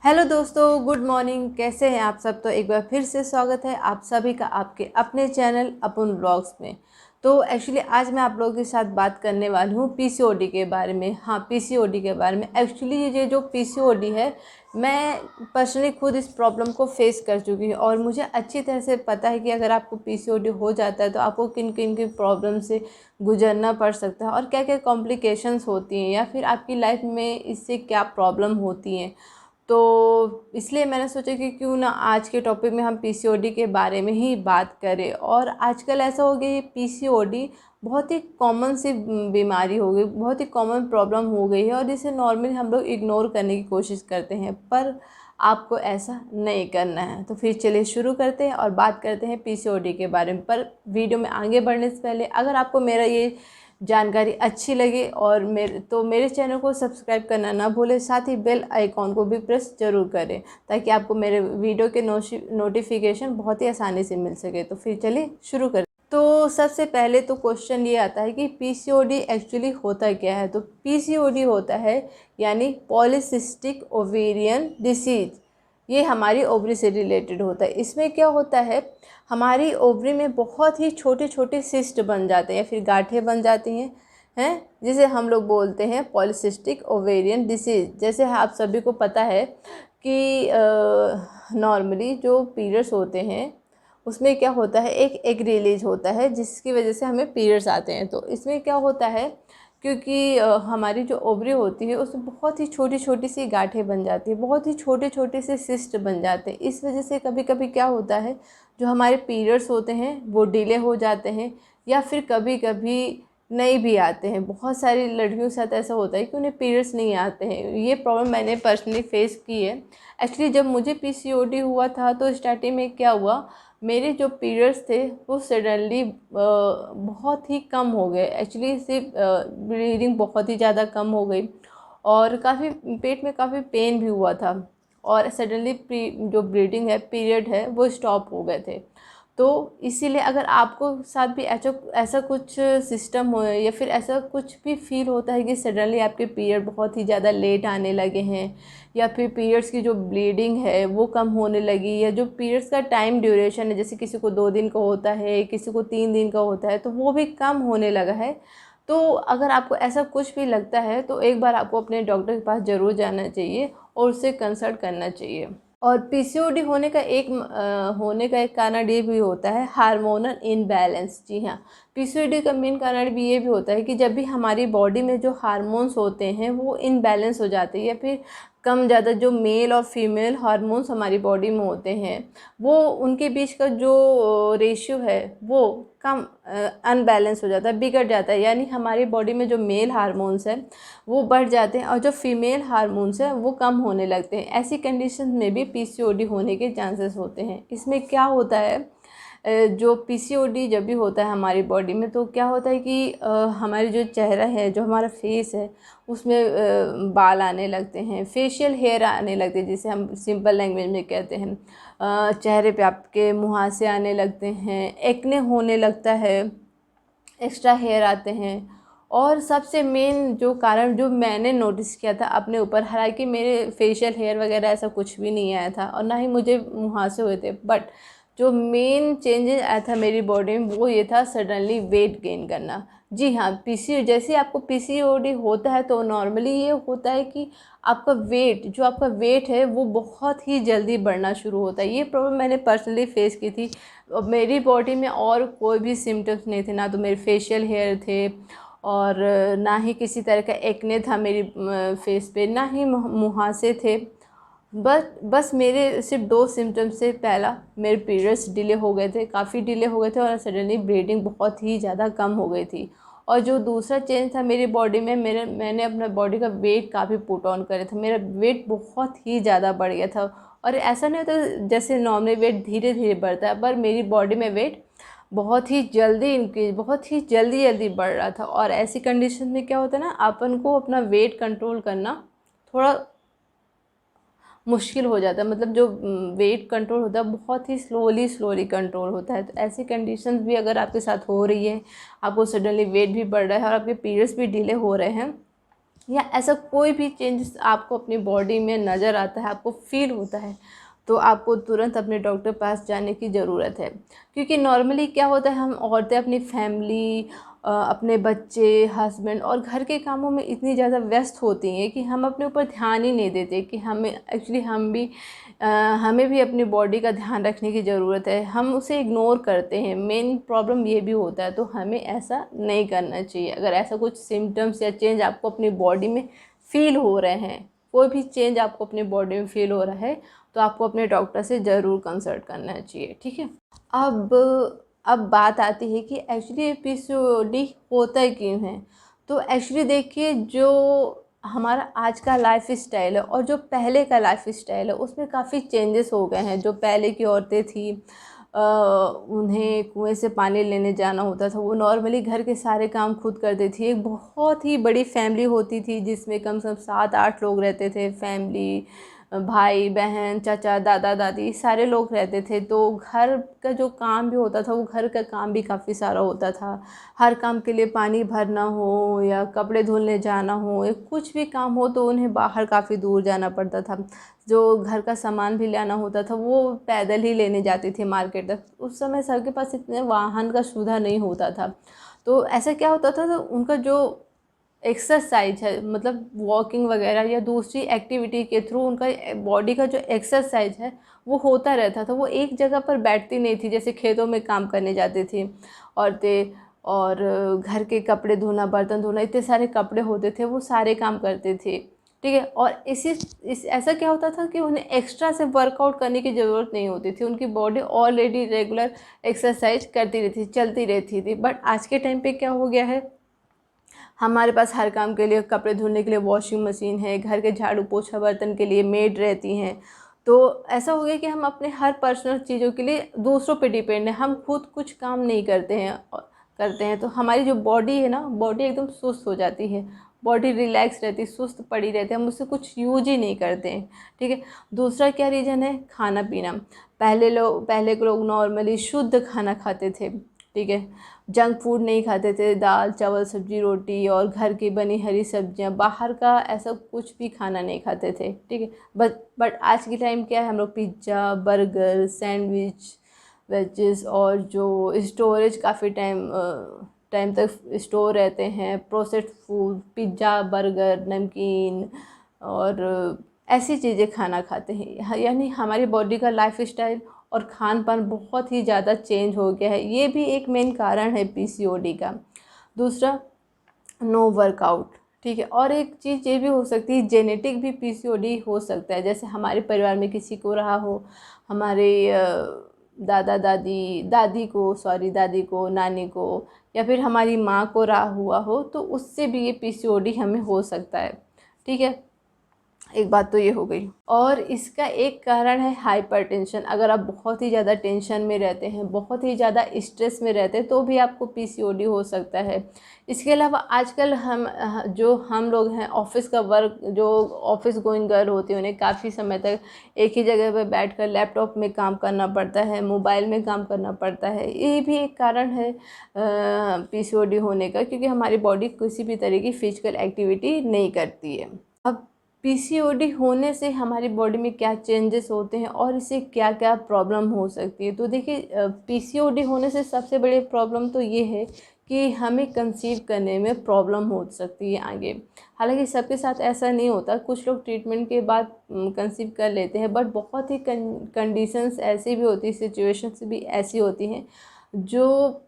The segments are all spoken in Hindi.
हेलो दोस्तों, गुड मॉर्निंग। कैसे हैं आप सब? तो एक बार फिर से स्वागत है आप सभी का आपके अपने चैनल अपन व्लॉग्स में। तो एक्चुअली आज मैं आप लोगों के साथ बात करने वाली हूँ पीसीओडी के बारे में। हाँ, पीसीओडी के बारे में। एक्चुअली ये जो पीसीओडी है, मैं पर्सनली खुद इस प्रॉब्लम को फेस कर चुकी हूँ और मुझे अच्छी तरह से पता है कि अगर आपको पीसीओडी हो जाता है तो आपको किन किन की प्रॉब्लम से गुजरना पड़ सकता है और क्या क्या कॉम्प्लिकेशंस होती हैं या फिर आपकी लाइफ में इससे क्या प्रॉब्लम होती हैं। तो इसलिए मैंने सोचा कि क्यों ना आज के टॉपिक में हम पीसीओडी के बारे में ही बात करें। और आजकल ऐसा हो गया, ये पीसीओडी बहुत ही कॉमन सी बीमारी हो गई, बहुत ही कॉमन प्रॉब्लम हो गई है और इसे नॉर्मली हम लोग इग्नोर करने की कोशिश करते हैं, पर आपको ऐसा नहीं करना है। तो फिर चलिए शुरू करते हैं और बात करते हैं पीसीओडी के बारे में। पर वीडियो में आगे बढ़ने से पहले अगर आपको मेरा ये जानकारी अच्छी लगे और मेरे चैनल को सब्सक्राइब करना ना भूलें, साथ ही बेल आइकॉन को भी प्रेस ज़रूर करें ताकि आपको मेरे वीडियो के नोटिफिकेशन बहुत ही आसानी से मिल सके। तो फिर चलिए शुरू करें। तो सबसे पहले तो क्वेश्चन ये आता है कि पीसीओडी एक्चुअली होता क्या है। तो पीसीओडी होता है यानी पॉलीसिस्टिक ओवेरियन डिसीज। ये हमारी ओवरी से रिलेटेड होता है। इसमें क्या होता है, हमारी ओवरी में बहुत ही छोटे छोटे सिस्ट बन जाते हैं या फिर गांठें बन जाती हैं जिसे हम लोग बोलते हैं पॉलीसिस्टिक ओवेरियन डिसीज। जैसे आप सभी को पता है कि नॉर्मली जो पीरियड्स होते हैं उसमें क्या होता है, एक एग रिलीज होता है जिसकी वजह से हमें पीरियड्स आते हैं। तो इसमें क्या होता है, क्योंकि हमारी जो ओवरी होती है उसमें बहुत ही छोटी छोटी सी गांठें बन जाती है, बहुत ही छोटे छोटे से सिस्ट बन जाते हैं। इस वजह से कभी कभी क्या होता है, जो हमारे पीरियड्स होते हैं वो डिले हो जाते हैं या फिर कभी कभी नहीं भी आते हैं। बहुत सारी लड़कियों के साथ ऐसा होता है कि उन्हें पीरियड्स नहीं आते हैं। ये प्रॉब्लम मैंने पर्सनली फेस की है। एक्चुअली जब मुझे पीसीओडी हुआ था तो स्टार्टिंग में क्या हुआ, मेरे जो पीरियड्स थे वो सडनली बहुत ही कम हो गए। एक्चुअली इससे ब्लीडिंग बहुत ही ज़्यादा कम हो गई और काफ़ी पेट में काफ़ी पेन भी हुआ था और सडनली जो ब्लीडिंग है, पीरियड है, वो स्टॉप हो गए थे। तो इसीलिए अगर आपको साथ भी ऐसा कुछ सिस्टम हो या फिर ऐसा कुछ भी फील होता है कि सडनली आपके पीरियड बहुत ही ज़्यादा लेट आने लगे हैं या फिर पीरियड्स की जो ब्लीडिंग है वो कम होने लगी, या जो पीरियड्स का टाइम ड्यूरेशन है, जैसे किसी को 2 दिन का होता है, किसी को 3 दिन का होता है, तो वो भी कम होने लगा है। तो अगर आपको ऐसा कुछ भी लगता है तो एक बार आपको अपने डॉक्टर के पास ज़रूर जाना चाहिए और उससे कंसल्ट करना चाहिए। और पीसीओडी होने का एक कारण ये भी होता है हार्मोनल इनबैलेंस। जी हाँ, पीसीओडी का मेन कारण भी ये भी होता है कि जब भी हमारी बॉडी में जो हार्मोन्स होते हैं वो इनबैलेंस हो जाते हैं या फिर कम ज़्यादा, जो मेल और फीमेल हार्मोन्स हमारी बॉडी में होते हैं वो उनके बीच का जो रेशियो है वो कम अनबैलेंस हो जाता है, बिगड़ जाता है। यानी हमारी बॉडी में जो मेल हार्मोन्स है वो बढ़ जाते हैं और जो फीमेल हार्मोन्स है वो कम होने लगते हैं। ऐसी कंडीशन में भी पीसीओडी होने के चांसेस होते हैं। इसमें क्या होता है, जो पीसीओडी जब भी होता है हमारी बॉडी में तो क्या होता है कि हमारी जो चेहरा है, जो हमारा फेस है, उसमें बाल आने लगते हैं, फेशियल हेयर आने लगते हैं, जिसे हम सिंपल लैंग्वेज में कहते हैं। चेहरे पे आपके मुहासे आने लगते हैं, एक्ने होने लगता है, एक्स्ट्रा हेयर आते हैं। और सबसे मेन जो कारण जो मैंने नोटिस किया था अपने ऊपर, हालांकि मेरे फेशियल हेयर वगैरह ऐसा कुछ भी नहीं आया था और ना ही मुझे मुहासे हुए थे, बट जो मेन चेंजेस आया था मेरी बॉडी में वो ये था सडनली वेट गेन करना। जी हाँ, जैसे आपको पीसीओडी होता है तो नॉर्मली ये होता है कि आपका वेट है वो बहुत ही जल्दी बढ़ना शुरू होता है। ये प्रॉब्लम मैंने पर्सनली फेस की थी। मेरी बॉडी में और कोई भी सिम्टम्स नहीं थे, ना तो मेरे फेशियल हेयर थे और ना ही किसी तरह का एक्ने था मेरी फेस पे, ना ही मुहासे थे। बस मेरे सिर्फ 2 सिम्टम्स से, पहला मेरे पीरियड्स डिले हो गए थे, काफ़ी डिले हो गए थे और सडनली ब्लीडिंग बहुत ही ज़्यादा कम हो गई थी। और जो दूसरा चेंज था मेरी बॉडी में, मैंने अपना बॉडी का वेट काफ़ी पुट ऑन करे था। मेरा वेट बहुत ही ज़्यादा बढ़ गया था और ऐसा नहीं होता जैसे नॉर्मली वेट धीरे धीरे बढ़ता है, पर मेरी बॉडी में वेट बहुत ही जल्दी इंक्रीज, बहुत ही जल्दी जल्दी बढ़ रहा था। और ऐसी कंडीशन में क्या होता है ना, अपन को अपना वेट कंट्रोल करना थोड़ा मुश्किल हो जाता है। मतलब जो वेट कंट्रोल होता है बहुत ही स्लोली कंट्रोल होता है। तो ऐसी कंडीशंस भी अगर आपके साथ हो रही है, आपको सडनली वेट भी बढ़ रहा है और आपके पीरियड्स भी डिले हो रहे हैं, या ऐसा कोई भी चेंजेस आपको अपनी बॉडी में नज़र आता है, आपको फील होता है, तो आपको तुरंत अपने डॉक्टर पास जाने की ज़रूरत है। क्योंकि नॉर्मली क्या होता है, हम औरतें अपनी फैमिली, अपने बच्चे, हस्बैंड और घर के कामों में इतनी ज़्यादा व्यस्त होती हैं कि हम अपने ऊपर ध्यान ही नहीं देते कि हमें एक्चुअली हमें भी अपनी बॉडी का ध्यान रखने की ज़रूरत है, हम उसे इग्नोर करते हैं। मेन प्रॉब्लम ये भी होता है, तो हमें ऐसा नहीं करना चाहिए। अगर ऐसा कुछ सिम्टम्स या चेंज आपको अपनी बॉडी में फ़ील हो रहे हैं, कोई भी चेंज आपको अपनी बॉडी में फ़ील हो रहा है, तो आपको अपने डॉक्टर से ज़रूर कंसल्ट करना चाहिए, ठीक है। अब अब बात आती है कि एक्चुअली पीसीओडी होता ही क्यों है। तो एक्चुअली देखिए, जो हमारा आज का लाइफ स्टाइल है और जो पहले का लाइफ स्टाइल है, उसमें काफ़ी चेंजेस हो गए हैं। जो पहले की औरतें थी, उन्हें कुएं से पानी लेने जाना होता था, वो नॉर्मली घर के सारे काम खुद करती थी। एक बहुत ही बड़ी फैमिली होती थी जिसमें कम से कम 7-8 लोग रहते थे। फैमिली, भाई बहन, चाचा, दादा दादी, सारे लोग रहते थे। तो घर का जो काम भी होता था, वो घर का काम भी काफ़ी सारा होता था। हर काम के लिए पानी भरना हो या कपड़े धुलने जाना हो या कुछ भी काम हो, तो उन्हें बाहर काफ़ी दूर जाना पड़ता था। जो घर का सामान भी लाना होता था, वो पैदल ही लेने जाती थी मार्केट तक। उस समय सबके पास इतने वाहन का सुविधा नहीं होता था। तो ऐसा क्या होता था, तो उनका जो एक्सरसाइज है, मतलब वॉकिंग वगैरह या दूसरी एक्टिविटी के थ्रू उनका बॉडी का जो एक्सरसाइज है वो होता रहता था। वो एक जगह पर बैठती नहीं थी। जैसे खेतों में काम करने जाती थी औरतें, और घर के कपड़े धोना, बर्तन धोना, इतने सारे कपड़े होते थे, वो सारे काम करते थे, ठीक है। और ऐसा क्या होता था कि उन्हें एक्स्ट्रा से वर्कआउट करने की ज़रूरत नहीं होती थी। उनकी बॉडी ऑलरेडी रेगुलर एक्सरसाइज करती रहती थी, चलती रहती थी। बट आज के टाइम पे क्या हो गया है, हमारे पास हर काम के लिए, कपड़े धुलने के लिए वॉशिंग मशीन है, घर के झाड़ू पोछा बर्तन के लिए मेड रहती हैं। तो ऐसा हो गया कि हम अपने हर पर्सनल चीज़ों के लिए दूसरों पे डिपेंड हैं, हम खुद कुछ काम नहीं करते हैं। तो हमारी जो बॉडी है ना, बॉडी एकदम सुस्त हो जाती है, बॉडी रिलैक्स रहती है, सुस्त पड़ी रहती है, हम उससे कुछ यूज ही नहीं करते हैं, ठीक है। दूसरा क्या रीज़न है, खाना पीना। पहले के लोग नॉर्मली शुद्ध खाना खाते थे, ठीक है। जंक फूड नहीं खाते थे, दाल चावल सब्जी रोटी और घर की बनी हरी सब्जियां, बाहर का ऐसा कुछ भी खाना नहीं खाते थे, ठीक है। बट आज के टाइम क्या है, हम लोग पिज़्ज़ा, बर्गर, सैंडविच, वेजेस, और जो स्टोरेज काफ़ी टाइम तक स्टोर रहते हैं, प्रोसेस्ड फूड, पिज़्ज़ा, बर्गर, नमकीन और ऐसी चीज़ें खाना खाते हैं। यानी हमारी बॉडी का लाइफ स्टाइल और खान पान बहुत ही ज़्यादा चेंज हो गया है। ये भी एक मेन कारण है पीसीओडी का। दूसरा, नो वर्कआउट, ठीक है। और एक चीज़ ये भी हो सकती है, जेनेटिक भी पीसीओडी हो सकता है। जैसे हमारे परिवार में किसी को रहा हो, हमारे दादी को, नानी को, या फिर हमारी माँ को रहा हुआ हो, तो उससे भी ये पीसीओडी हमें हो सकता है, ठीक है। एक बात तो ये हो गई। और इसका एक कारण है हाइपरटेंशन। अगर आप बहुत ही ज़्यादा टेंशन में रहते हैं, बहुत ही ज़्यादा स्ट्रेस में रहते हैं, तो भी आपको पीसीओडी हो सकता है। इसके अलावा आजकल हम लोग हैं, ऑफिस का वर्क, जो ऑफिस गोइंग गर्ल होती है, उन्हें काफ़ी समय तक एक ही जगह पर बैठकर लैपटॉप में काम करना पड़ता है, मोबाइल में काम करना पड़ता है। ये भी एक कारण है पीसीओडी होने का, क्योंकि हमारी बॉडी किसी भी तरह की फिजिकल एक्टिविटी नहीं करती है। अब पीसीओडी होने से हमारी बॉडी में क्या चेंजेस होते हैं और इससे क्या क्या प्रॉब्लम हो सकती है। तो देखिए, पीसीओडी होने से सबसे बड़ी प्रॉब्लम तो ये है कि हमें कंसीव करने में प्रॉब्लम हो सकती है आगे। हालांकि सबके साथ ऐसा नहीं होता, कुछ लोग ट्रीटमेंट के बाद कंसीव कर लेते हैं, बट बहुत ही कंडीशंस ऐसी भी होती है, सिचुएशंस भी ऐसी होती हैं जो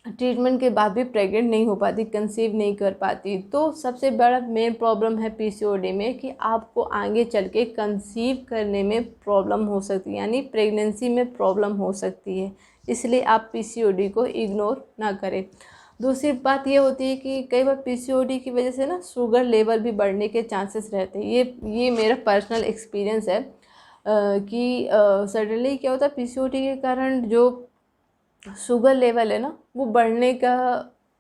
ट्रीटमेंट के बाद भी प्रेग्नेंट नहीं हो पाती, कंसीव नहीं कर पाती। तो सबसे बड़ा मेन प्रॉब्लम है पीसीओडी में कि आपको आगे चल के कंसीव करने में प्रॉब्लम हो सकती है, यानी प्रेगनेंसी में प्रॉब्लम हो सकती है। इसलिए आप पीसीओडी को इग्नोर ना करें। दूसरी बात ये होती है कि कई बार पीसीओडी की वजह से ना शुगर लेवल भी बढ़ने के चांसेस रहते हैं। ये मेरा पर्सनल एक्सपीरियंस है कि सडनली क्या होता है, पीसीओडी के कारण जो शुगर लेवल है ना, वो बढ़ने का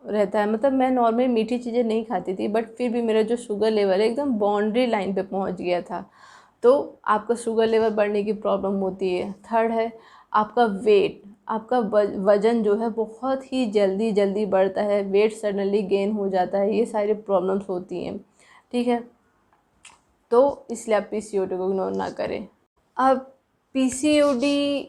रहता है। मतलब मैं नॉर्मली मीठी चीज़ें नहीं खाती थी, बट फिर भी मेरा जो शुगर लेवल है एकदम बाउंड्री लाइन पे पहुंच गया था। तो आपका शुगर लेवल बढ़ने की प्रॉब्लम होती है। थर्ड है आपका वेट, आपका वज़न जो है बहुत ही जल्दी जल्दी बढ़ता है, वेट सडनली गेन हो जाता है, ये सारी प्रॉब्लम्स होती हैं। ठीक है। तो इसलिए आप पीसीओडी को इग्नोर ना करें। अब पीसीओडी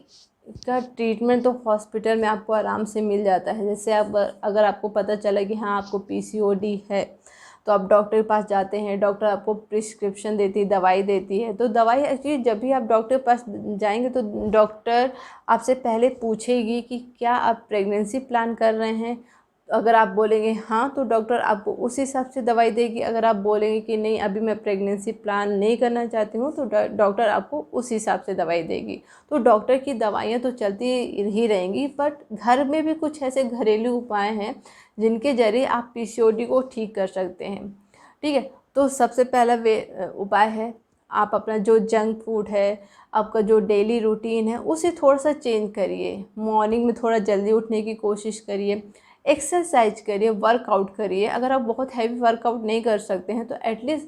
का ट्रीटमेंट तो हॉस्पिटल में आपको आराम से मिल जाता है। जैसे आप अगर आपको पता चला कि हाँ आपको पीसीओडी है, तो आप डॉक्टर के पास जाते हैं, डॉक्टर आपको प्रिस्क्रिप्शन देती है, दवाई देती है। तो दवाई एक्चुअली जब भी आप डॉक्टर के पास जाएंगे तो डॉक्टर आपसे पहले पूछेगी कि क्या आप प्रेगनेंसी प्लान कर रहे हैं। अगर आप बोलेंगे हाँ तो डॉक्टर आपको उस हिसाब से दवाई देगी। अगर आप बोलेंगे कि नहीं अभी मैं प्रेगनेंसी प्लान नहीं करना चाहती हूँ, तो डॉक्टर आपको उस हिसाब से दवाई देगी। तो डॉक्टर की दवाइयाँ तो चलती ही रहेंगी, बट घर में भी कुछ ऐसे घरेलू उपाय हैं जिनके ज़रिए आप पीसीओडी को ठीक कर सकते हैं। ठीक है। तो सबसे पहला उपाय है, आप अपना जो जंक फूड है, आपका जो डेली रूटीन है, उसे थोड़ा सा चेंज करिए। मॉर्निंग में थोड़ा जल्दी उठने की कोशिश करिए, एक्सरसाइज करिए, वर्कआउट करिए। अगर आप बहुत हैवी वर्कआउट नहीं कर सकते हैं तो एटलीस्ट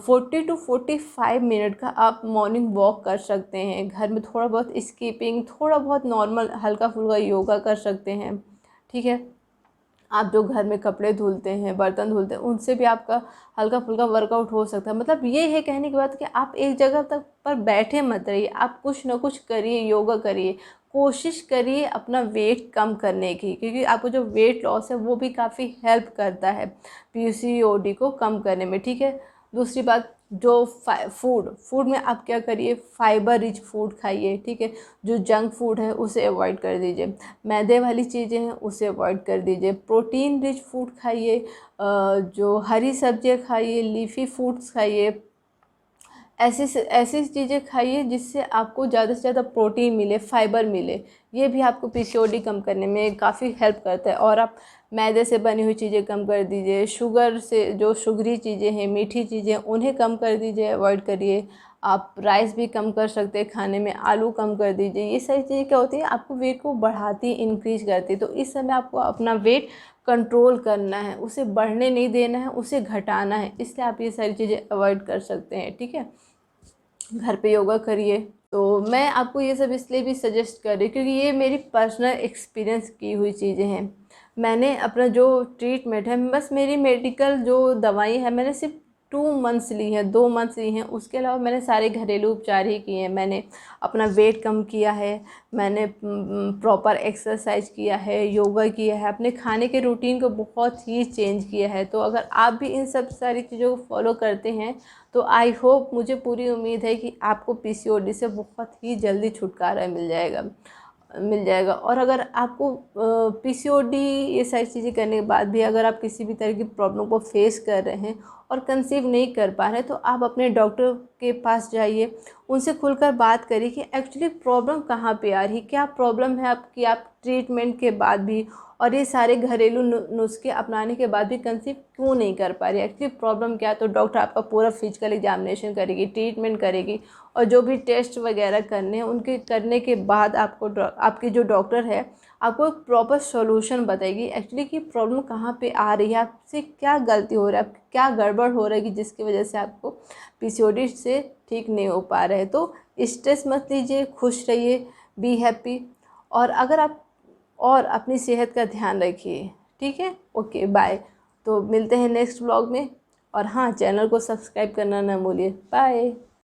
40 to 45 मिनट का आप मॉर्निंग वॉक कर सकते हैं। घर में थोड़ा बहुत स्कीपिंग, थोड़ा बहुत नॉर्मल हल्का फुल्का योगा कर सकते हैं। ठीक है। आप जो घर में कपड़े धुलते हैं, बर्तन धुलते हैं, उनसे भी आपका हल्का फुल्का वर्कआउट हो सकता है। मतलब ये है कहने की बात कि आप एक जगह तक पर बैठे मत रहिए, आप कुछ ना कुछ करिए, योगा करिए, कोशिश करिए अपना वेट कम करने की, क्योंकि आपको जो वेट लॉस है वो भी काफ़ी हेल्प करता है पीसीओडी को कम करने में। ठीक है। दूसरी बात, जो फूड में आप क्या करिए, फाइबर रिच फूड खाइए। ठीक है। जो जंक फूड है उसे अवॉइड कर दीजिए, मैदे वाली चीज़ें हैं उसे अवॉइड कर दीजिए, प्रोटीन रिच फूड खाइए, जो हरी सब्जियां खाइए, लीफी फूड्स खाइए। ऐसी चीज़ें खाइए जिससे आपको ज़्यादा से ज़्यादा प्रोटीन मिले, फाइबर मिले। ये भी आपको पीसीओडी कम करने में काफ़ी हेल्प करता है। और आप मैदे से बनी हुई चीज़ें कम कर दीजिए, शुगर से जो शुगरी चीज़ें हैं, मीठी चीज़ें, उन्हें कम कर दीजिए, अवॉइड करिए। आप राइस भी कम कर सकते हैं खाने में, आलू कम कर दीजिए। ये सारी चीज़ें क्या होती है, आपको वेट को बढ़ाती, इंक्रीज करती। तो इस समय आपको अपना वेट कंट्रोल करना है, उसे बढ़ने नहीं देना है, उसे घटाना है। इसलिए आप ये सारी चीज़ें अवॉइड कर सकते हैं। ठीक है। घर पे योगा करिए। तो मैं आपको ये सब इसलिए भी सजेस्ट कर रही हूँ क्योंकि ये मेरी पर्सनल एक्सपीरियंस की हुई चीज़ें हैं। मैंने अपना जो ट्रीटमेंट है, बस मेरी मेडिकल जो दवाई है मैंने सिर्फ 2 मंथ्स ली हैं, 2 मंथ्स ली हैं। उसके अलावा मैंने सारे घरेलू उपचार ही किए हैं। मैंने अपना वेट कम किया है, मैंने प्रॉपर एक्सरसाइज किया है, योगा किया है, अपने खाने के रूटीन को बहुत ही चेंज किया है। तो अगर आप भी इन सब सारी चीज़ों को फॉलो करते हैं तो आई होप, मुझे पूरी उम्मीद है कि आपको पीसीओडी से बहुत ही जल्दी छुटकारा मिल जाएगा। और अगर आपको पीसीओडी ये सारी चीज़ें करने के बाद भी अगर आप किसी भी तरह की प्रॉब्लम को फेस कर रहे हैं और कंसीव नहीं कर पा रहे, तो आप अपने डॉक्टर के पास जाइए, उनसे खुलकर बात करिए कि एक्चुअली प्रॉब्लम कहाँ पे आ रही, क्या प्रॉब्लम है आपकी। आप ट्रीटमेंट के बाद भी और ये सारे घरेलू नुस्खे अपनाने के बाद भी कंसीव क्यों नहीं कर पा रही, एक्चुअली प्रॉब्लम क्या है। तो डॉक्टर आपका पूरा फिजिकल एग्जामिनेशन करेगी, ट्रीटमेंट करेगी, और जो भी टेस्ट वगैरह करने हैं उनके करने के बाद आपको आपकी जो डॉक्टर है आपको एक प्रॉपर सॉल्यूशन बताएगी एक्चुअली कि प्रॉब्लम कहाँ पे आ रही है, आपसे क्या गलती हो रहा है, क्या गड़बड़ हो रहा है कि जिसकी वजह से आपको पीसीओडी से ठीक नहीं हो पा रहे हैं। तो स्ट्रेस मत लीजिए, खुश रहिए, बी हैप्पी, और अगर आप और अपनी सेहत का ध्यान रखिए। ठीक है। Okay, bye. तो मिलते हैं नेक्स्ट व्लॉग में। और हाँ, चैनल को सब्सक्राइब करना ना भूलिए। बाय।